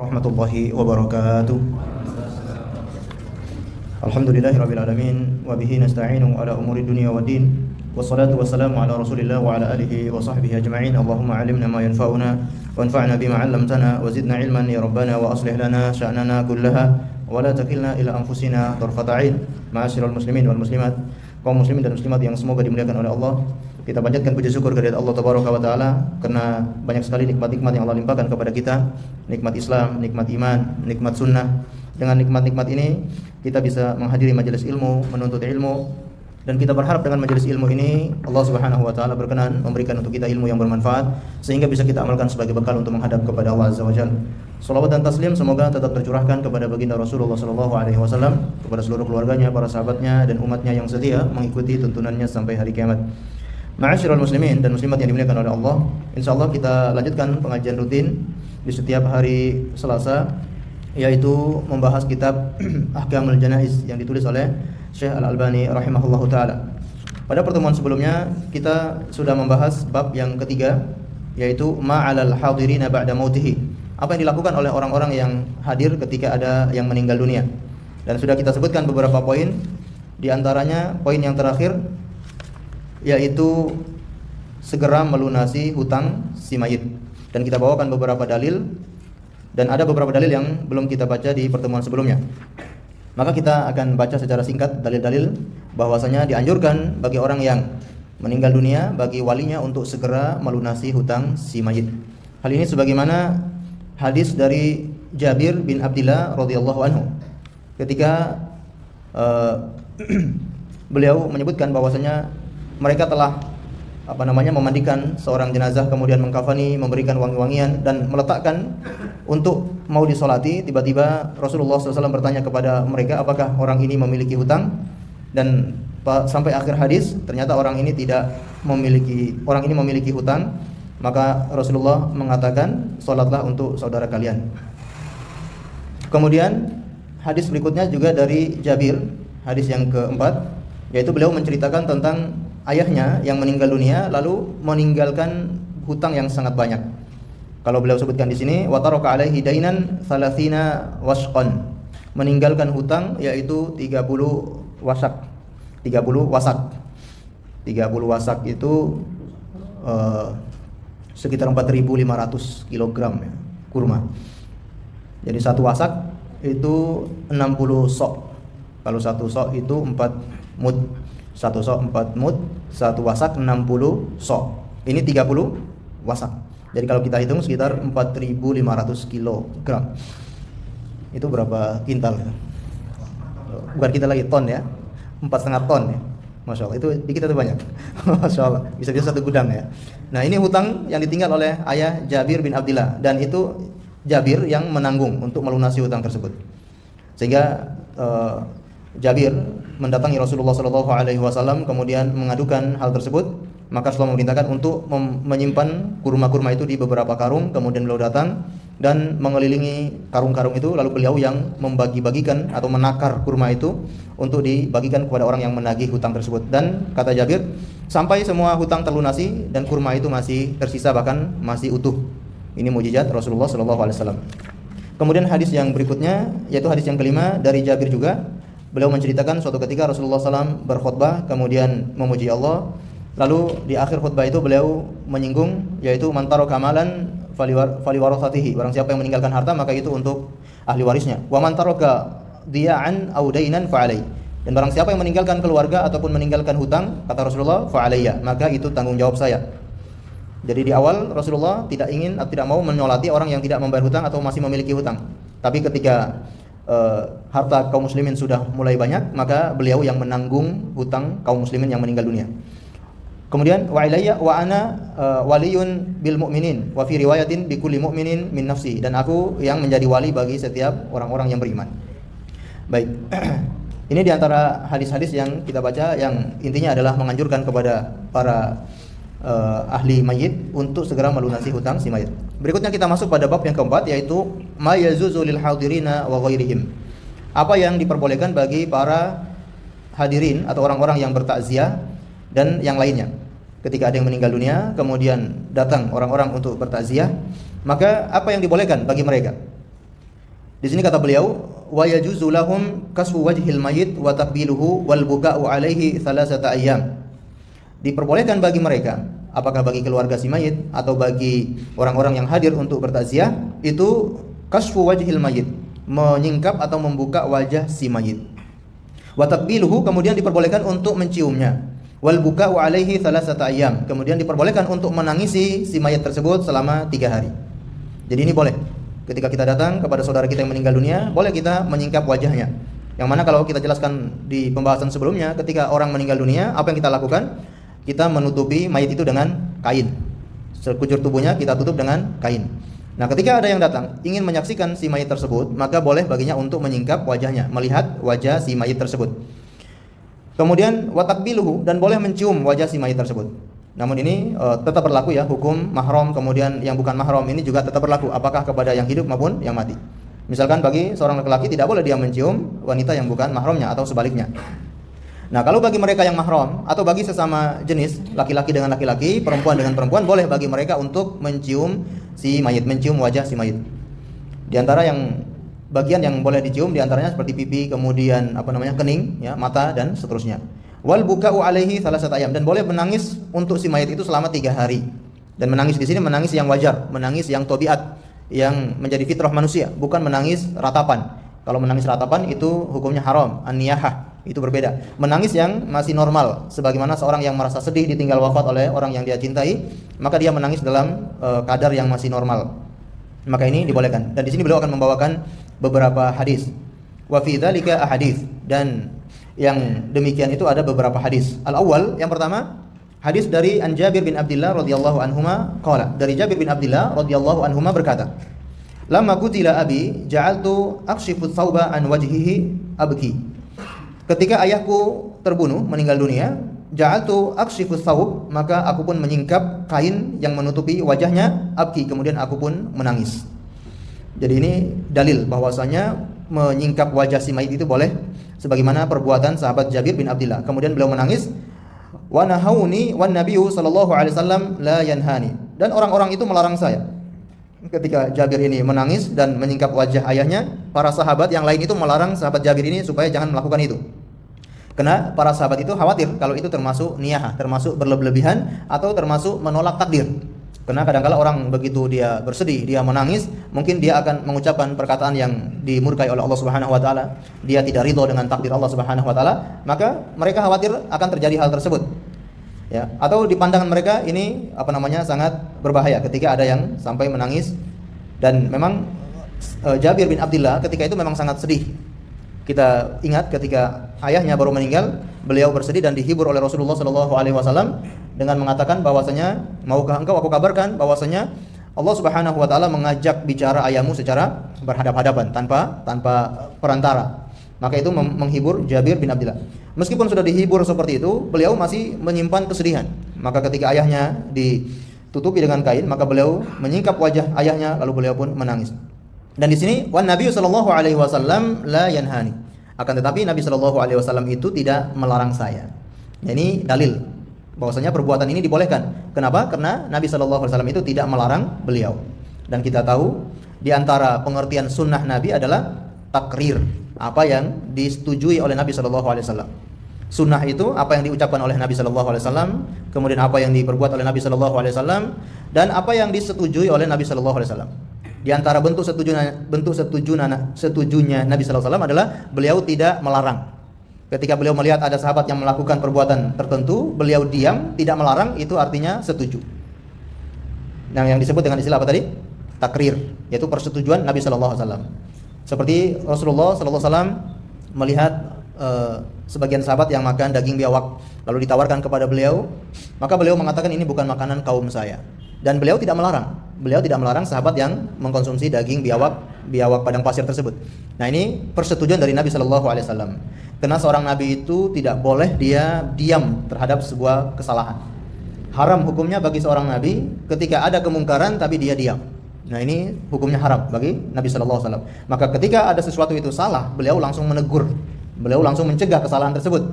Warahmatullahi wabarakatuh. Alhamdulillahirabbil alamin wa bihi nasta'inu ala umuri dunya waddin. Wassalatu wassalamu ala Rasulillah wa ala alihi wa sahbihi ajma'in. Allahumma 'allimna ma yanfa'una wanfa'na bima 'allamtana wa zidna 'ilman ya rabbana wa aslih lana sya'nana kullaha wa la takilna ila anfusina tarfata 'ain. Ma'asyiral muslimin wal muslimat, kaum muslimin dan muslimat yang semoga dimuliakan oleh Allah. Kita panjatkan puji syukur kehadirat Allah Tabaraka wa Ta'ala karena banyak sekali nikmat-nikmat yang Allah limpahkan kepada kita. Nikmat Islam, nikmat iman, nikmat sunnah. Dengan nikmat-nikmat ini kita bisa menghadiri majelis ilmu, menuntut ilmu, dan kita berharap dengan majelis ilmu ini Allah Subhanahu wa Ta'ala berkenan memberikan untuk kita ilmu yang bermanfaat sehingga bisa kita amalkan sebagai bekal untuk menghadap kepada Allah Azza wa Jalla. Salawat dan taslim semoga tetap tercurahkan kepada baginda Rasulullah sallallahu alaihi wasallam, kepada seluruh keluarganya, para sahabatnya dan umatnya yang setia mengikuti tuntunannya sampai hari kiamat. Ma'asyiral muslimin dan muslimat yang dimuliakan oleh Allah, insyaallah kita lanjutkan pengajian rutin di setiap hari Selasa, yaitu membahas kitab Ahkamul Janaiz yang ditulis oleh Syekh Al-Albani rahimahullahu taala. Pada pertemuan sebelumnya kita sudah membahas bab yang ketiga, yaitu ma'alal hadirina ba'da mautihi. Apa yang dilakukan oleh orang-orang yang hadir ketika ada yang meninggal dunia. Dan sudah kita sebutkan beberapa poin, di antaranya poin yang terakhir yaitu segera melunasi hutang si mayit. Dan kita bawakan beberapa dalil, dan ada beberapa dalil yang belum kita baca di pertemuan sebelumnya. Maka kita akan baca secara singkat dalil-dalil bahwasanya dianjurkan bagi orang yang meninggal dunia, bagi walinya untuk segera melunasi hutang si mayit. Hal ini sebagaimana hadis dari Jabir bin Abdillah radhiyallahu anhu ketika beliau menyebutkan bahwasanya mereka telah memandikan seorang jenazah, kemudian mengkafani, memberikan wangi-wangian dan meletakkan untuk mau disolati. Tiba-tiba Rasulullah SAW bertanya kepada mereka, apakah orang ini memiliki hutang? Dan sampai akhir hadis ternyata orang ini memiliki hutang. Maka Rasulullah mengatakan, solatlah untuk saudara kalian. Kemudian hadis berikutnya juga dari Jabir, hadis yang keempat, yaitu beliau menceritakan tentang ayahnya yang meninggal dunia lalu meninggalkan hutang yang sangat banyak. Kalau beliau sebutkan di sini, wa taraka alaihi dainan 30 wasqan. Meninggalkan hutang yaitu 30 wasak. 30 wasak. 30 wasak itu sekitar 4.500 kg ya, kurma. Jadi satu wasak itu 60 sok. Kalau satu sok itu 4 mud. Satu sok 4 mud, satu wasak 60 sok. Ini 30 wasak. Jadi kalau kita hitung sekitar 4.500 kg. Itu berapa kintal? Bukan kita lagi ton ya. 4,5 ton ya. Masya Allah, itu di kita itu banyak. Masya Allah, bisa-bisa satu gudang ya. Nah, ini hutang yang ditinggal oleh ayah Jabir bin Abdillah, dan itu Jabir yang menanggung untuk melunasi hutang tersebut. Sehingga Jabir mendatangi Rasulullah SAW, kemudian mengadukan hal tersebut. Maka Rasulullah memerintahkan untuk menyimpan kurma-kurma itu di beberapa karung. Kemudian beliau datang dan mengelilingi karung-karung itu, lalu beliau yang membagi-bagikan atau menakar kurma itu untuk dibagikan kepada orang yang menagih hutang tersebut. Dan kata Jabir, sampai semua hutang terlunasi dan kurma itu masih tersisa, bahkan masih utuh. Ini mukjizat Rasulullah SAW. Kemudian hadis yang berikutnya, yaitu hadis yang kelima dari Jabir juga. Beliau menceritakan suatu ketika Rasulullah SAW berkhutbah, kemudian memuji Allah. Lalu di akhir khutbah itu beliau menyinggung, yaitu man taraka amalan faliwarathatihi. Barang siapa yang meninggalkan harta, maka itu untuk ahli warisnya. Wa man taraka diya'an aw dainan fa'alai. Dan barang siapa yang meninggalkan keluarga ataupun meninggalkan hutang, kata Rasulullah, fa'alayya, maka itu tanggung jawab saya. Jadi di awal Rasulullah tidak mau menyolati orang yang tidak membayar hutang atau masih memiliki hutang. Tapi ketika harta kaum muslimin sudah mulai banyak, maka beliau yang menanggung hutang kaum muslimin yang meninggal dunia. Kemudian wa ilayya wa ana waliyun bil mu'minin wa fi riwayatin bi kulli mu'minin min nafsi, dan aku yang menjadi wali bagi setiap orang-orang yang beriman. Baik. Ini di antara hadis-hadis yang kita baca yang intinya adalah menganjurkan kepada para ahli mayit untuk segera melunasi hutang si mayit. Berikutnya kita masuk pada bab yang keempat, yaitu ma yazuzu lil hadirina wa ghairihim. Apa yang diperbolehkan bagi para hadirin atau orang-orang yang bertakziah dan yang lainnya. Ketika ada yang meninggal dunia, kemudian datang orang-orang untuk bertakziah, maka apa yang dibolehkan bagi mereka? Di sini kata beliau, wa yajuzu lahum kasfu wajhil mayyit wa taqbiluhu wal buka'u alaihi thalathata ayyam. Diperbolehkan bagi mereka, apakah bagi keluarga si mayit atau bagi orang-orang yang hadir untuk bertakziah, itu kasfu wajhil mayyit, menyingkap atau membuka wajah si mayit. Wa taqbiluhu, kemudian diperbolehkan untuk menciumnya. Wal buka'u alaihi thalathata ayyam, kemudian diperbolehkan untuk menangisi si mayit tersebut selama 3 hari. Jadi ini boleh. Ketika kita datang kepada saudara kita yang meninggal dunia, boleh kita menyingkap wajahnya. Yang mana kalau kita jelaskan di pembahasan sebelumnya, ketika orang meninggal dunia, apa yang kita lakukan? Kita menutupi mayit itu dengan kain. Sekujur tubuhnya kita tutup dengan kain. Nah, ketika ada yang datang ingin menyaksikan si mayit tersebut, maka boleh baginya untuk menyingkap wajahnya, melihat wajah si mayit tersebut. Kemudian wa taqbiluhu, dan boleh mencium wajah si mayit tersebut. Namun ini tetap berlaku ya, hukum mahram kemudian yang bukan mahram ini juga tetap berlaku, apakah kepada yang hidup maupun yang mati. Misalkan bagi seorang laki-laki tidak boleh dia mencium wanita yang bukan mahramnya atau sebaliknya. Nah, kalau bagi mereka yang mahram atau bagi sesama jenis, laki-laki dengan laki-laki, perempuan dengan perempuan, boleh bagi mereka untuk mencium si mayit, mencium wajah si mayit. Di antara yang bagian yang boleh dicium di antaranya seperti pipi, kemudian kening, ya, mata dan seterusnya. Wal buka'u alaihi thalathata ayyam, dan boleh menangis untuk si mayit itu selama 3 hari. Dan menangis di sini menangis yang wajar, menangis yang tabiat, yang menjadi fitrah manusia, bukan menangis ratapan. Kalau menangis ratapan itu hukumnya haram, an-niyahah, itu berbeda. Menangis yang masih normal, sebagaimana seorang yang merasa sedih ditinggal wafat oleh orang yang dia cintai, maka dia menangis dalam kadar yang masih normal. Maka ini dibolehkan. Dan di sini beliau akan membawakan beberapa hadis. Wa fi dzalika ahadits, dan yang demikian itu ada beberapa hadis. Al-awwal, yang pertama, hadis dari An Jabir bin Abdullah radhiyallahu anhuma qala, dari Jabir bin Abdullah radhiyallahu anhuma berkata, "Lamma qutila abi, ja'altu akshifu thawba an wajhihi abki." Ketika ayahku terbunuh, meninggal dunia, ja'altu akshifu thawb, maka aku pun menyingkap kain yang menutupi wajahnya, abki, kemudian aku pun menangis. Jadi ini dalil bahwasanya menyingkap wajah si mayit itu boleh, sebagaimana perbuatan sahabat Jabir bin Abdullah. Kemudian beliau menangis, wa nahauni wan nabiyyu sallallahu alaihi wasallam la yanhani, dan orang-orang itu melarang saya. Ketika Jabir ini menangis dan menyingkap wajah ayahnya, para sahabat yang lain itu melarang sahabat Jabir ini supaya jangan melakukan itu. Karena para sahabat itu khawatir kalau itu termasuk niyahah, termasuk berlebihan atau termasuk menolak takdir. Karena kadang-kala orang begitu dia bersedih, dia menangis, mungkin dia akan mengucapkan perkataan yang dimurkai oleh Allah Subhanahu wa taala. Dia tidak ridho dengan takdir Allah Subhanahu wa taala, maka mereka khawatir akan terjadi hal tersebut. Ya, atau di pandangan mereka ini sangat berbahaya ketika ada yang sampai menangis. Dan memang Jabir bin Abdullah ketika itu memang sangat sedih. Kita ingat ketika ayahnya baru meninggal, beliau bersedih dan dihibur oleh Rasulullah sallallahu alaihi wasallam dengan mengatakan bahwasanya, maukah engkau aku kabarkan bahwasanya Allah Subhanahu wa taala mengajak bicara ayahmu secara berhadap-hadapan tanpa perantara. Maka itu menghibur Jabir bin Abdullah. Meskipun sudah dihibur seperti itu, beliau masih menyimpan kesedihan. Maka ketika ayahnya ditutupi dengan kain, maka beliau menyingkap wajah ayahnya, lalu beliau pun menangis. Dan di sini wan Nabi sallallahu alaihi wasallam la yanhani. Akan tetapi Nabi sallallahu alaihi wasallam itu tidak melarang saya. Ini dalil bahwasanya perbuatan ini dibolehkan. Kenapa? Karena Nabi sallallahu alaihi wasallam itu tidak melarang beliau. Dan kita tahu di antara pengertian sunnah Nabi adalah takrir, apa yang disetujui oleh Nabi sallallahu alaihi wasallam. Sunnah itu apa yang diucapkan oleh Nabi sallallahu alaihi wasallam, kemudian apa yang diperbuat oleh Nabi sallallahu alaihi wasallam, dan apa yang disetujui oleh Nabi sallallahu alaihi wasallam. Di antara bentuk setujunya Nabi sallallahu alaihi wasallam adalah beliau tidak melarang. Ketika beliau melihat ada sahabat yang melakukan perbuatan tertentu, beliau diam, tidak melarang, itu artinya setuju. Nah, yang disebut dengan istilah apa tadi? Takrir, yaitu persetujuan Nabi sallallahu alaihi wasallam. Seperti Rasulullah sallallahu alaihi wasallam melihat sebagian sahabat yang makan daging biawak, lalu ditawarkan kepada beliau, maka beliau mengatakan ini bukan makanan kaum saya. Dan beliau tidak melarang. Beliau tidak melarang sahabat yang mengkonsumsi daging biawak padang pasir tersebut. Nah, ini persetujuan dari Nabi sallallahu alaihi wasallam. Karena seorang nabi itu tidak boleh dia diam terhadap sebuah kesalahan. Haram hukumnya bagi seorang nabi ketika ada kemungkaran tapi dia diam. Nah, ini hukumnya haram bagi Nabi sallallahu alaihi wasallam. Maka ketika ada sesuatu itu salah, beliau langsung menegur. Beliau langsung mencegah kesalahan tersebut.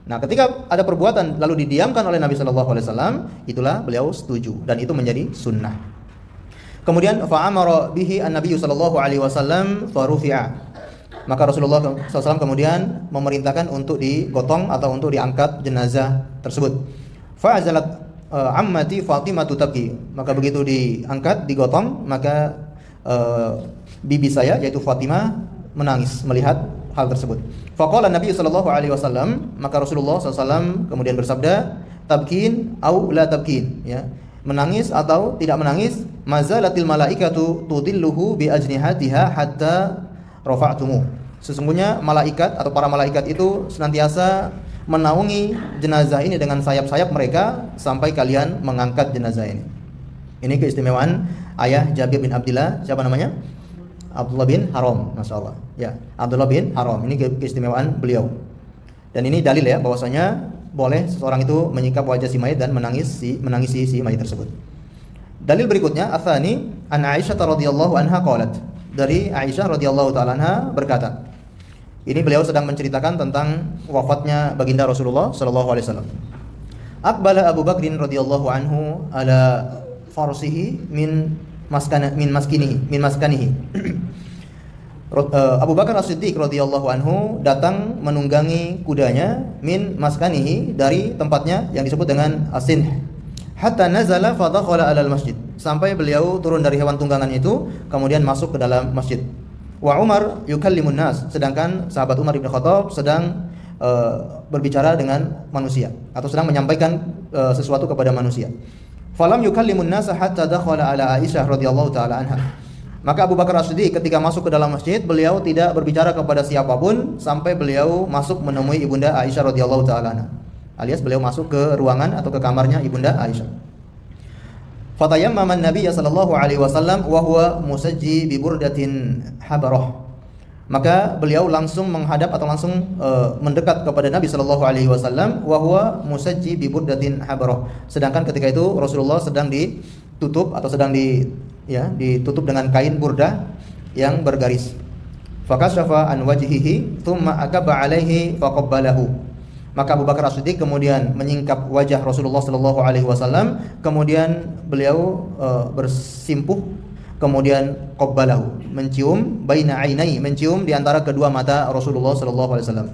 Nah, ketika ada perbuatan lalu didiamkan oleh Nabi sallallahu alaihi wasallam, itulah beliau setuju dan itu menjadi sunnah. Kemudian fa'amara bihi an-nabiy sallallahu alaihi wasallam farufi'a. Maka Rasulullah SAW kemudian memerintahkan untuk digotong atau untuk diangkat jenazah tersebut. Fa'azalat ammati Fatimah tabki. Maka begitu diangkat, digotong, maka bibi saya yaitu Fatimah menangis melihat hal tersebut. Faqala Nabi sallallahu alaihi wasallam, maka Rasulullah SAW kemudian bersabda, tabkin au la tabkin, ya. Menangis atau tidak menangis, mazalatil malaikatu tudilluhu bi ajnihatiha hatta rafa'tumu. Sesungguhnya malaikat atau para malaikat itu senantiasa menaungi jenazah ini dengan sayap-sayap mereka sampai kalian mengangkat jenazah ini. Ini keistimewaan ayah Jabir bin Abdullah, siapa namanya? Abdullah bin Haram, masyaallah. Ya, Abdullah bin Haram. Ini keistimewaan beliau. Dan ini dalil ya bahwasanya boleh seseorang itu menyikap wajah si mayit dan menangisi si mayit tersebut. Dalil berikutnya, atsani an Aisyah radhiyallahu anha qalat. Dari Aisyah radhiyallahu taala anha berkata. Ini beliau sedang menceritakan tentang wafatnya baginda Rasulullah sallallahu alaihi wasallam. Aqbala Abu Bakrin radhiyallahu anhu ala farsihi min maskanihi. Abu Bakar As-Siddiq radhiyallahu anhu datang menunggangi kudanya min maskanihi, dari tempatnya yang disebut dengan asin, hatta nazala fa dakhala alal masjid, sampai beliau turun dari hewan tunggangan itu kemudian masuk ke dalam masjid. Wa Umar yukallimun nas, sedangkan sahabat Umar bin Khattab sedang berbicara dengan manusia atau sedang menyampaikan sesuatu kepada manusia. Falam yukallimun nas hatta dakhala ala Aisyah radhiyallahu taala anha. Maka Abu Bakar As-Siddiq ketika masuk ke dalam masjid, beliau tidak berbicara kepada siapapun sampai beliau masuk menemui ibunda Aisyah radhiyallahu taala anha. Alias beliau masuk ke ruangan atau ke kamarnya ibunda Aisyah. Fatayammama an-nabiy sallallahu alaihi wasallam wa huwa musajji bi burdatin habarah. Maka beliau langsung menghadap atau langsung mendekat kepada Nabi sallallahu alaihi wasallam wa huwa musajji bi burdatin habarah. Sedangkan ketika itu Rasulullah sedang ditutup atau sedang ditutup dengan kain burdah yang bergaris. Fakashafa an wajhihi thumma akaba alaihi faqabbalahu. Maka Abu Bakar As-Siddiq kemudian menyingkap wajah Rasulullah sallallahu alaihi wasallam, kemudian beliau bersimpuh, kemudian qabbalahu, mencium baina ainai, mencium di antara kedua mata Rasulullah sallallahu alaihi wasallam.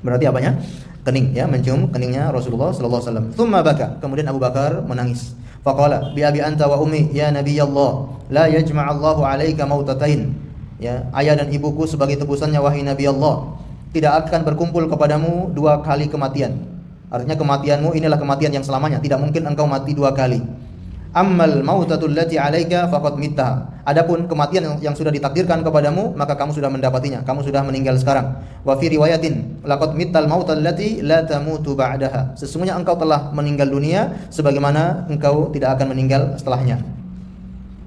Berarti apanya? Kening, ya, mencium keningnya Rasulullah sallallahu alaihi wasallam. Tsumma baka, kemudian Abu Bakar menangis. Faqala bi abi anta wa ummi ya nabiyallah la yajma'allahu 'alaika mautatain. Ya, ayah dan ibuku sebagai tebusannya wahai Nabi Allah, tidak akan berkumpul kepadamu dua kali kematian. Artinya kematianmu inilah kematian yang selamanya, tidak mungkin engkau mati dua kali. Ammal mautatul lati 'alaika faqad mitta. Adapun kematian yang sudah ditakdirkan kepadamu, maka kamu sudah mendapatinya, kamu sudah meninggal sekarang. Wa fi riwayatin laqad mittal mautal lati la tamutu ba'daha. Sesungguhnya engkau telah meninggal dunia sebagaimana engkau tidak akan meninggal setelahnya.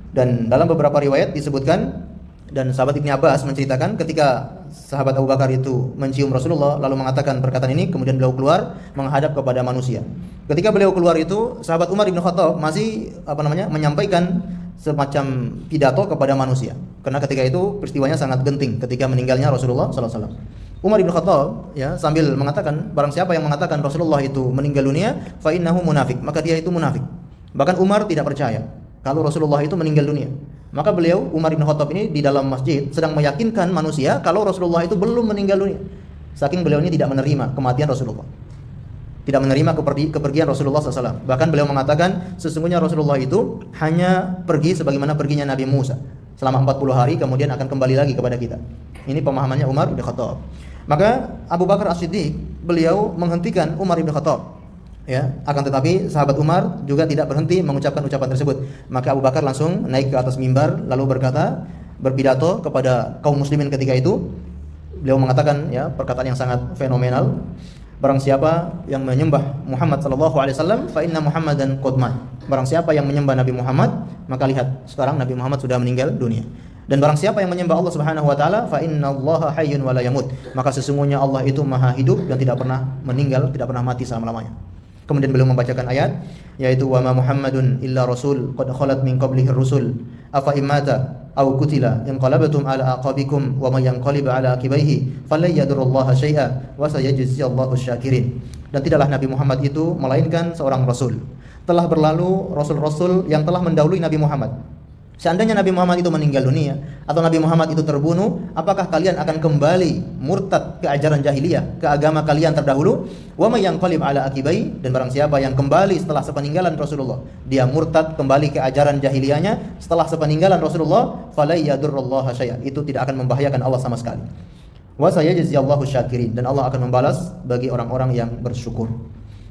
Dan dalam beberapa riwayat disebutkan, dan sahabat Ibnu Abbas menceritakan ketika sahabat Abu Bakar itu mencium Rasulullah lalu mengatakan perkataan ini, kemudian beliau keluar menghadap kepada manusia. Ketika beliau keluar itu, sahabat Umar bin Khattab masih menyampaikan semacam pidato kepada manusia. Karena ketika itu peristiwanya sangat genting ketika meninggalnya Rasulullah sallallahu alaihi wasallam. Umar bin Khattab sambil mengatakan, barang siapa yang mengatakan Rasulullah itu meninggal dunia, fa innahu munafik, maka dia itu munafik. Bahkan Umar tidak percaya kalau Rasulullah itu meninggal dunia. Maka beliau, Umar bin Khattab ini di dalam masjid sedang meyakinkan manusia kalau Rasulullah itu belum meninggal dunia. Saking beliau ini tidak menerima kematian Rasulullah, tidak menerima kepergian Rasulullah SAW. Bahkan beliau mengatakan sesungguhnya Rasulullah itu hanya pergi sebagaimana perginya Nabi Musa selama 40 hari, kemudian akan kembali lagi kepada kita. Ini pemahamannya Umar bin Khattab. Maka Abu Bakar As-Siddiq beliau menghentikan Umar bin Khattab. Ya, akan tetapi sahabat Umar juga tidak berhenti mengucapkan ucapan tersebut. Maka Abu Bakar langsung naik ke atas mimbar lalu berpidato kepada kaum muslimin ketika itu. Beliau mengatakan perkataan yang sangat fenomenal. Barang siapa yang menyembah Muhammad sallallahu alaihi wasallam fa inna Muhammadan qad mat. Barang siapa yang menyembah Nabi Muhammad, maka lihat sekarang Nabi Muhammad sudah meninggal dunia. Dan barang siapa yang menyembah Allah Subhanahu wa taala fa innallaha hayyun wa la yamut. Maka sesungguhnya Allah itu Maha hidup dan tidak pernah meninggal, tidak pernah mati selama-lamanya. Kemudian beliau membacakan ayat yaitu wa ma Muhammadun illa rasul qad khalat min qablihi rusul afa imata aw qutila inqalabtum ala aqabikum wa may yanqalib ala aqibaihi falan yadurullaha syai'a wa sayajziyallahu syakirin. Dan tidaklah Nabi Muhammad itu melainkan seorang rasul. Telah berlalu rasul-rasul yang telah mendahului Nabi Muhammad. Seandainya Nabi Muhammad itu meninggal dunia atau Nabi Muhammad itu terbunuh, apakah kalian akan kembali murtad ke ajaran jahiliyah, ke agama kalian terdahulu? Wa may yanqalib ala aqibai, dan barang siapa yang kembali setelah sepeninggalan Rasulullah, dia murtad kembali ke ajaran jahiliyahnya setelah sepeninggalan Rasulullah, falay yadurrullaha syai'an, itu tidak akan membahayakan Allah sama sekali. Wa sayajziyallahu syakirin, dan Allah akan membalas bagi orang-orang yang bersyukur.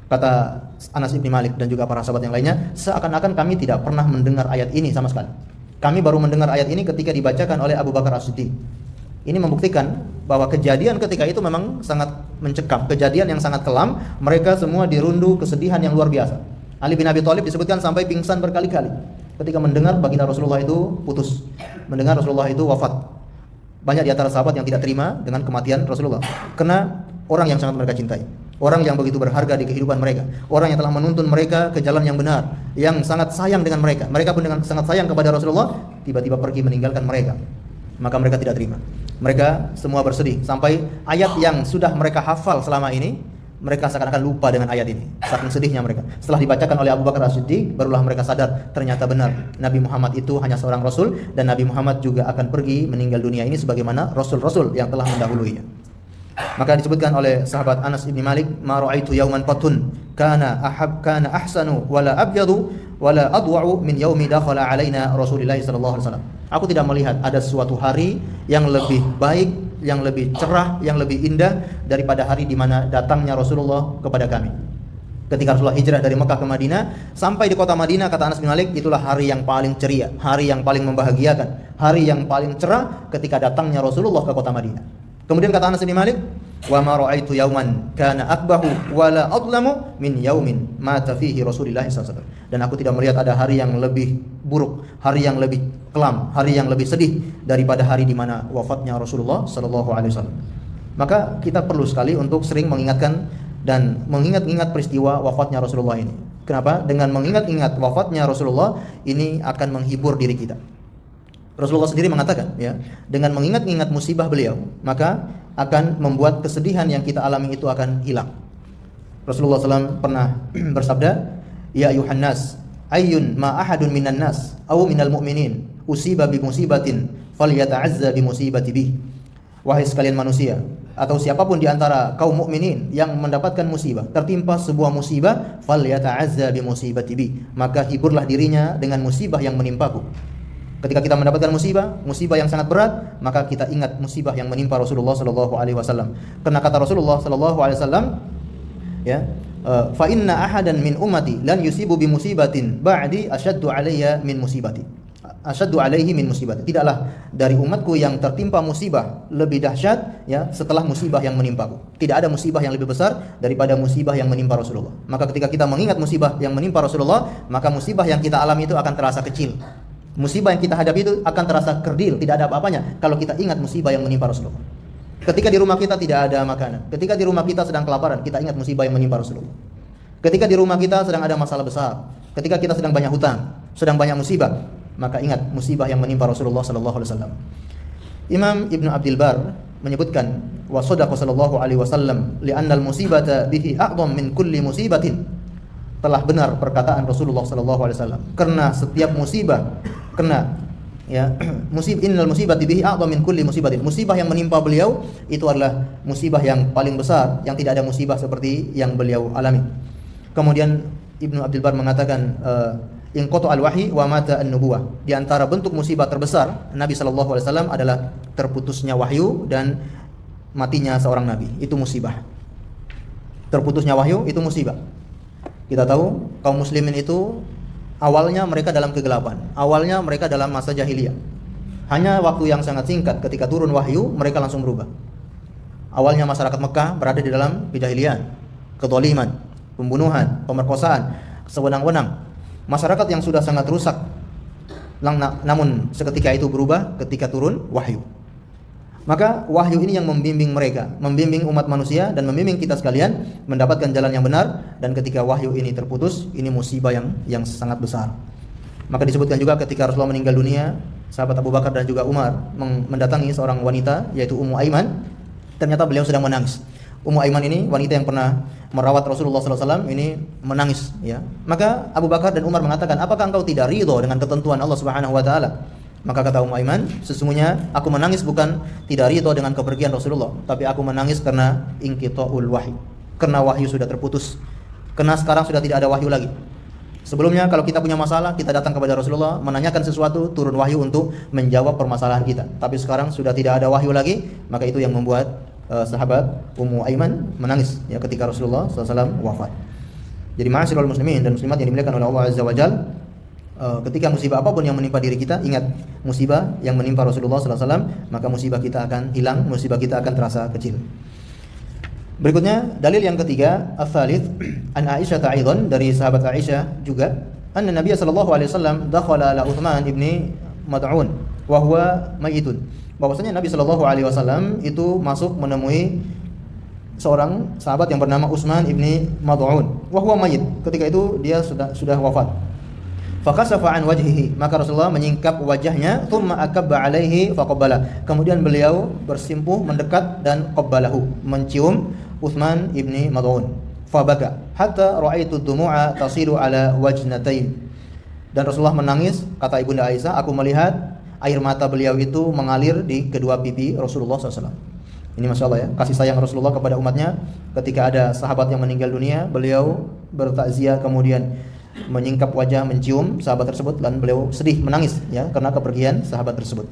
Kata Anas bin Malik dan juga para sahabat yang lainnya, seakan-akan kami tidak pernah mendengar ayat ini sama sekali. Kami baru mendengar ayat ini ketika dibacakan oleh Abu Bakar As-Siddiq. Ini membuktikan bahwa kejadian ketika itu memang sangat mencekam, kejadian yang sangat kelam. Mereka semua dirundu kesedihan yang luar biasa. Ali bin Abi Thalib disebutkan sampai pingsan berkali-kali ketika mendengar baginda Rasulullah itu putus, mendengar Rasulullah itu wafat. Banyak di antara sahabat yang tidak terima dengan kematian Rasulullah, karena orang yang sangat mereka cintai, orang yang begitu berharga di kehidupan mereka, orang yang telah menuntun mereka ke jalan yang benar, yang sangat sayang dengan mereka. Mereka pun dengan sangat sayang kepada Rasulullah, tiba-tiba pergi meninggalkan mereka. Maka mereka tidak terima. Mereka semua bersedih sampai ayat yang sudah mereka hafal selama ini, mereka seakan-akan lupa dengan ayat ini. Saking sedihnya mereka. Setelah dibacakan oleh Abu Bakar As-Siddiq, barulah mereka sadar ternyata benar Nabi Muhammad itu hanya seorang rasul, dan Nabi Muhammad juga akan pergi meninggal dunia ini sebagaimana rasul-rasul yang telah mendahuluinya. Maka disebutkan oleh sahabat Anas bin Malik, ma ra'aitu yauman qatun kana ahsanu wala abyadu wala adwa'u min yaumi dakhala alaina Rasulullah sallallahu alaihi wasallam. Aku tidak melihat ada suatu hari yang lebih baik, yang lebih cerah, yang lebih indah daripada hari di mana datangnya Rasulullah kepada kami. Ketika Rasulullah hijrah dari Mekah ke Madinah, sampai di kota Madinah, kata Anas bin Malik, itulah hari yang paling ceria, hari yang paling membahagiakan, hari yang paling cerah ketika datangnya Rasulullah ke kota Madinah. Kemudian kata Anas bin Malik, wa ma ra'aitu yauman kana akbahu wala adlamu min yaumin mata fihi Rasulullah sallallahu alaihi wasallam. Dan aku tidak melihat ada hari yang lebih buruk, hari yang lebih kelam, hari yang lebih sedih daripada hari di mana wafatnya Rasulullah sallallahu alaihi wasallam. Maka kita perlu sekali untuk sering mengingatkan dan mengingat-ingat peristiwa wafatnya Rasulullah ini. Kenapa? Dengan mengingat-ingat wafatnya Rasulullah ini akan menghibur diri kita. Rasulullah sendiri mengatakan, ya, dengan mengingat-ingat musibah beliau, maka akan membuat kesedihan yang kita alami itu akan hilang. Rasulullah SAW pernah bersabda, ya ayuhan nas, ayyun ma ahadun minan nas, aw minal mu'minin, usiba bi musibatin, falyata'azza bi musibati bih. Wahai sekalian manusia, atau siapapun di antara kaum mukminin yang mendapatkan musibah, tertimpa sebuah musibah, falyata'azza bi musibati bih, maka hiburlah dirinya dengan musibah yang menimpaku. Ketika kita mendapatkan musibah yang sangat berat, maka kita ingat musibah yang menimpa Rasulullah sallallahu alaihi wasallam. Karena kata Rasulullah sallallahu alaihi wasallam, ya, fa inna ahadan min ummati lan yusibu bi musibatin ba'di asyaddu alayya min musibati. Asyaddu alaihi min musibati. Tidaklah dari umatku yang tertimpa musibah lebih dahsyat, ya, setelah musibah yang menimpaku. Tidak ada musibah yang lebih besar daripada musibah yang menimpa Rasulullah. Maka ketika kita mengingat musibah yang menimpa Rasulullah, maka musibah yang kita alami itu akan terasa kecil. Musibah yang kita hadapi itu akan terasa kerdil, tidak ada apa-apanya kalau kita ingat musibah yang menimpa Rasulullah. Ketika di rumah kita tidak ada makanan, ketika di rumah kita sedang kelaparan, kita ingat musibah yang menimpa Rasulullah. Ketika di rumah kita sedang ada masalah besar, ketika kita sedang banyak hutang, sedang banyak musibah, maka ingat musibah yang menimpa Rasulullah sallallahu alaihi wasallam. Imam Ibnu Abdul Bar menyebutkan, wa shadaqa sallallahu alaihi wasallam li'anna al-musibata bihi a'dham min kulli musibatin. Telah benar perkataan Rasulullah sallallahu alaihi wasallam, karena setiap musibah, karena, ya, innal musibati bihi a'dham min kulli musibatin. Musibah yang menimpa beliau itu adalah musibah yang paling besar, yang tidak ada musibah seperti yang beliau alami. Kemudian Ibnu Abdul Bar mengatakan, inqata al-wahyi wa mata an-nubuwah. Di antara bentuk musibah terbesar Nabi sallallahu alaihi wasallam adalah terputusnya wahyu dan matinya seorang nabi. Itu musibah. Terputusnya wahyu itu musibah. Kita tahu kaum muslimin itu awalnya mereka dalam kegelapan, awalnya mereka dalam masa jahiliyah. Hanya waktu yang sangat singkat ketika turun wahyu, mereka langsung berubah. Awalnya masyarakat Mekah berada di dalam kejahilian, kezaliman, pembunuhan, pemerkosaan, sewenang-wenang. Masyarakat yang sudah sangat rusak, namun seketika itu berubah ketika turun wahyu. Maka wahyu ini yang membimbing mereka, membimbing umat manusia dan membimbing kita sekalian mendapatkan jalan yang benar. Dan ketika wahyu ini terputus, ini musibah yang sangat besar. Maka disebutkan juga ketika Rasulullah meninggal dunia, sahabat Abu Bakar dan juga Umar mendatangi seorang wanita yaitu Ummu Aiman. Ternyata beliau sedang menangis. Ummu Aiman ini wanita yang pernah merawat Rasulullah SAW ini menangis, ya. Maka Abu Bakar dan Umar mengatakan, apakah engkau tidak ridho dengan ketentuan Allah Subhanahu Wa Taala? Maka kata Ummu Aiman, sesungguhnya aku menangis bukan tidak ridho dengan kepergian Rasulullah, tapi aku menangis karena inqita'ul wahyi, karena wahyu sudah terputus, karena sekarang sudah tidak ada wahyu lagi. Sebelumnya kalau kita punya masalah, kita datang kepada Rasulullah menanyakan sesuatu, turun wahyu untuk menjawab permasalahan kita. Tapi sekarang sudah tidak ada wahyu lagi, maka itu yang membuat sahabat Ummu Aiman menangis, ya, ketika Rasulullah SAW wafat. Jadi ma'asyiral muslimin dan muslimat yang dimuliakan oleh Allah Azza wa Jalla, ketika musibah apapun yang menimpa diri kita, ingat musibah yang menimpa Rasulullah SAW, maka musibah kita akan hilang, musibah kita akan terasa kecil. Berikutnya dalil yang ketiga, ats-tsalits an Aisyah aidan, dari sahabat Aisyah juga, anna Nabiy sallallahu alaihi wasallam dakhala ala Utsman ibni Mad'un wa huwa mayitun. Bahwasanya Nabi sallallahu alaihi wasallam itu masuk menemui seorang sahabat yang bernama Utsman ibni Mad'un wa huwa mayit. Ketika itu dia sudah wafat. Fakasafa an wajhihi, maka Rasulullah menyingkap wajahnya, thumma akabba alaihi faqabbala. Kemudian beliau bersimpuh mendekat dan qabbalahu, mencium Utsman ibni Mad'un. Fabaka hatta ra'aitu dumu'a tasilu ala wajnatain. Dan Rasulullah menangis, kata Ibunda Aisyah, aku melihat air mata beliau itu mengalir di kedua pipi Rasulullah SAW. Ini Masya Allah, ya, kasih sayang Rasulullah kepada umatnya. Ketika ada sahabat yang meninggal dunia, beliau bertakziah, kemudian menyingkap wajah, mencium sahabat tersebut, dan beliau sedih, menangis, ya, karena kepergian sahabat tersebut.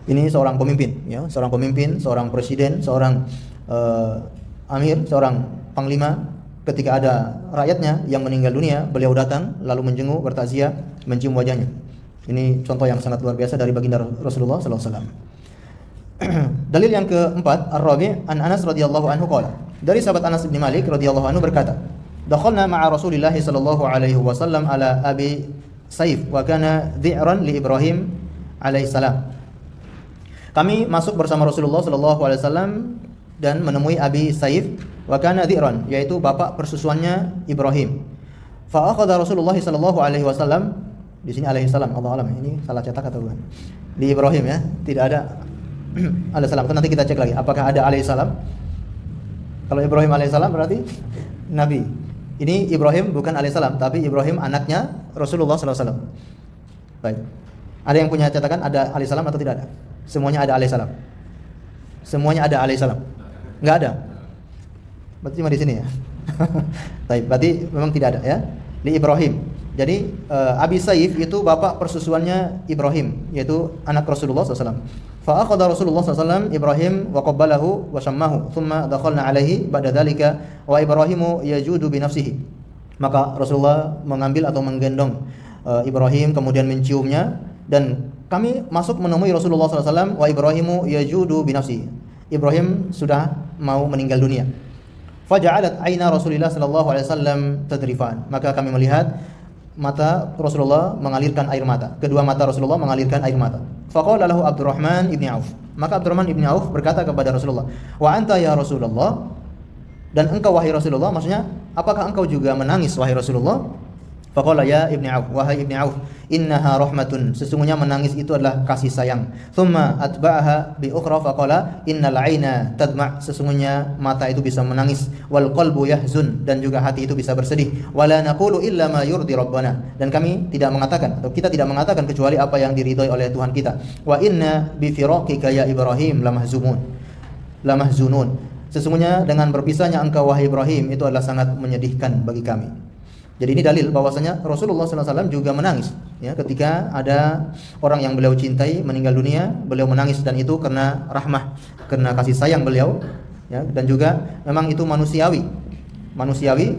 Ini seorang pemimpin, ya, seorang presiden, seorang amir, seorang panglima. Ketika ada rakyatnya yang meninggal dunia, beliau datang lalu menjenguk, bertakziah, mencium wajahnya. Ini contoh yang sangat luar biasa dari baginda Rasulullah SAW. Dalil yang keempat, Ar-Rabi' an Anas radhiyallahu anhu qala. Dari sahabat Anas bin Malik radhiyallahu anhu berkata, dakhalna ma'a Rasulillah sallallahu alaihi wasallam ala Abi Saif wa kana dhi'ran li Ibrahim alaihi salam. Kami masuk bersama Rasulullah sallallahu alaihi wasallam dan menemui Abi Saif wa kana dhi'ran, yaitu bapak persusuannya Ibrahim. Fa akhadha Rasulullah sallallahu alaihi wasallam, di sini alaihi salam, Allah alam, ini salah cetak atau bukan? Di Ibrahim, ya, tidak ada alaihi salam. Nanti kita cek lagi apakah ada alaihi salam. Kalau Ibrahim alaihi salam berarti nabi. Ini Ibrahim bukan alaihissalam, tapi Ibrahim anaknya Rasulullah SAW. Baik. Ada yang punya cetakan ada alaihissalam atau tidak ada? Semuanya ada alaihissalam. Semuanya ada alaihissalam. Enggak ada. Berarti cuma di sini, ya. Baik, berarti memang tidak ada, ya. Di Ibrahim. Jadi Abi Saif itu bapak persusuannya Ibrahim, yaitu anak Rasulullah SAW. Fa akhadha Rasulullah SAW Ibrahim wa qabbalahu wa shammahu, thumma dakhalna alaihi ba'da dzalika wa Ibrahimu yajudu bi nafsihi. Maka Rasulullah mengambil atau menggendong Ibrahim, kemudian menciumnya, dan kami masuk menemui Rasulullah SAW wa Ibrahimu yajudu bi nafsihi. Ibrahim sudah mau meninggal dunia. Faja'alat aina Rasulillah sallallahu alaihi wasallam tadrifan. Maka kami melihat mata Rasulullah mengalirkan air mata. Kedua mata Rasulullah mengalirkan air mata. Faqala lahu Abdurrahman ibni Auf. Maka Abdurrahman ibni Auf berkata kepada Rasulullah, "Wa anta ya Rasulullah?" Dan engkau wahai Rasulullah, maksudnya apakah engkau juga menangis wahai Rasulullah? Faqala ya Ibni Auf, wahai Ibni Auf, innaha rahmatun, sesungguhnya menangis itu adalah kasih sayang. Thumma atba'aha bi ukhra faqala innal 'aina tadma', sesungguhnya mata itu bisa menangis, wal qalbu yahzun, dan juga hati itu bisa bersedih. Wala naqulu illa ma yurdi rabbana, dan kami tidak mengatakan atau kita tidak mengatakan kecuali apa yang diridhoi oleh Tuhan kita. Wa inna bi firaqika ya Ibrahim lamahzunun, sesungguhnya dengan berpisahnya engkau wahai Ibrahim itu adalah sangat menyedihkan bagi kami. Jadi ini dalil bahwasanya Rasulullah SAW juga menangis, ya, ketika ada orang yang beliau cintai meninggal dunia, beliau menangis, dan itu karena rahmah, karena kasih sayang beliau, ya, dan juga memang itu manusiawi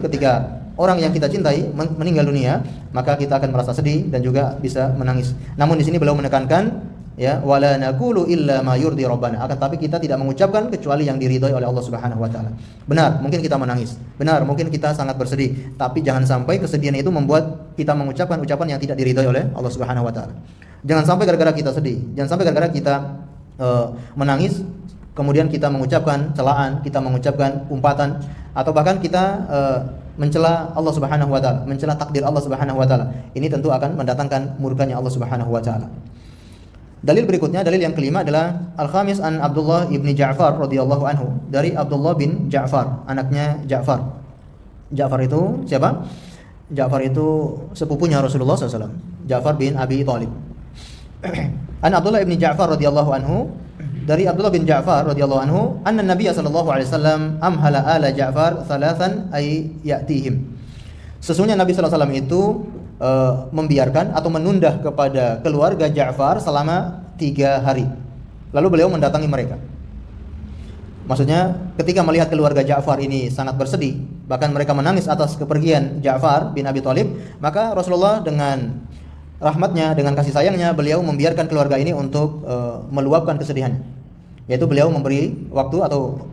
ketika orang yang kita cintai meninggal dunia, maka kita akan merasa sedih dan juga bisa menangis. Namun di sini beliau menekankan, ya, wala naqulu illa ma yurdi rabbana, akan tapi kita tidak mengucapkan kecuali yang diridhoi oleh Allah Subhanahu wa taala. Benar, mungkin kita menangis. Benar, mungkin kita sangat bersedih, tapi jangan sampai kesedihan itu membuat kita mengucapkan ucapan yang tidak diridhoi oleh Allah Subhanahu wa taala. Jangan sampai gara-gara kita sedih, jangan sampai gara-gara kita menangis kemudian kita mengucapkan celaan, kita mengucapkan umpatan, atau bahkan kita mencela Allah Subhanahu wa taala, mencela takdir Allah Subhanahu wa taala. Ini tentu akan mendatangkan murkanya Allah Subhanahu wa taala. Dalil berikutnya, dalil yang kelima adalah Al-Khamis an Abdullah ibni Ja'far radhiyallahu anhu, dari Abdullah bin Ja'far, anaknya Ja'far. Ja'far itu siapa? Ja'far itu sepupunya Rasulullah SAW, Ja'far bin Abi Thalib. An Abdullah ibni Ja'far radhiyallahu anhu, dari Abdullah bin Ja'far radhiyallahu anhu, anna Nabiy sallallahu alaihi wasallam amhala ala Ja'far thalathan ay ya'tihim. Sesungguhnya Nabi sallallahu alaihi wasallam itu membiarkan atau menunda kepada keluarga Ja'far selama 3 hari. Lalu beliau mendatangi mereka. Maksudnya ketika melihat keluarga Ja'far ini sangat bersedih, bahkan mereka menangis atas kepergian Ja'far bin Abi Thalib, maka Rasulullah dengan rahmatnya, dengan kasih sayangnya, beliau membiarkan keluarga ini untuk meluapkan kesedihannya. Yaitu beliau memberi waktu atau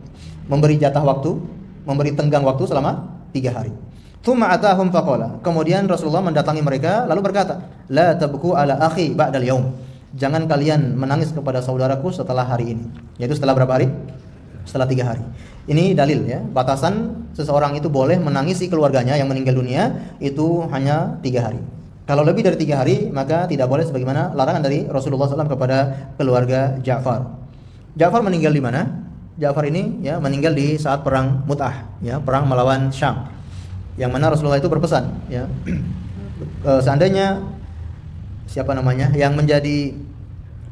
memberi jatah waktu, memberi tenggang waktu selama 3 hari. Tsumma atahum faqala. Kemudian Rasulullah mendatangi mereka lalu berkata, "La tabku ala akhi ba'dal yaum." Jangan kalian menangis kepada saudaraku setelah hari ini. Yaitu setelah berapa hari? Setelah 3 hari. Ini dalil ya, batasan seseorang itu boleh menangisi keluarganya yang meninggal dunia itu hanya 3 hari. Kalau lebih dari 3 hari maka tidak boleh, sebagaimana larangan dari Rasulullah SAW kepada keluarga Ja'far. Ja'far meninggal di mana? Ja'far ini ya meninggal di saat perang Mut'ah, ya, perang melawan Syam. Yang mana Rasulullah itu berpesan, ya, seandainya siapa namanya yang menjadi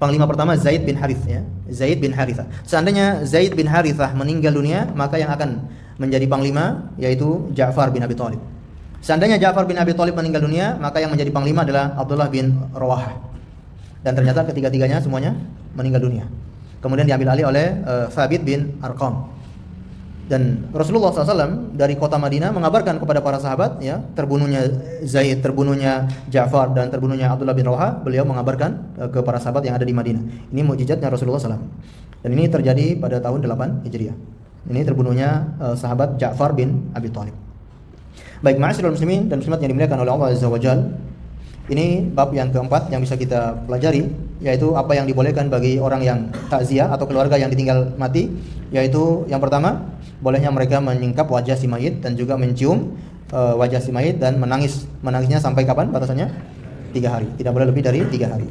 panglima pertama Zaid bin Harith, ya, Zaid bin Harithah. Seandainya Zaid bin Harithah meninggal dunia, maka yang akan menjadi panglima yaitu Ja'far bin Abi Thalib. Seandainya Ja'far bin Abi Thalib meninggal dunia, maka yang menjadi panglima adalah Abdullah bin Rawahah. Dan ternyata ketiga-tiganya semuanya meninggal dunia. Kemudian diambil alih oleh Thabit bin Arqam. Dan Rasulullah SAW dari kota Madinah mengabarkan kepada para sahabat, ya, terbunuhnya Zaid, terbunuhnya Ja'far, dan terbunuhnya Abdullah bin Rawahah. Beliau mengabarkan ke para sahabat yang ada di Madinah. Ini mukjizatnya Rasulullah SAW. Dan ini terjadi pada tahun 8 Hijriah. Ini terbunuhnya sahabat Ja'far bin Abi Thalib. Baik, ma'asyiral muslimin dan muslimat yang dimuliakan oleh Allah Azza wa Jalla. Ini bab yang keempat yang bisa kita pelajari, yaitu apa yang dibolehkan bagi orang yang takziah atau keluarga yang ditinggal mati. Yaitu yang pertama, bolehnya mereka menyingkap wajah si mayit dan juga mencium wajah si mayit dan menangis. Menangisnya sampai kapan batasannya? 3 hari. Tidak boleh lebih dari 3 hari.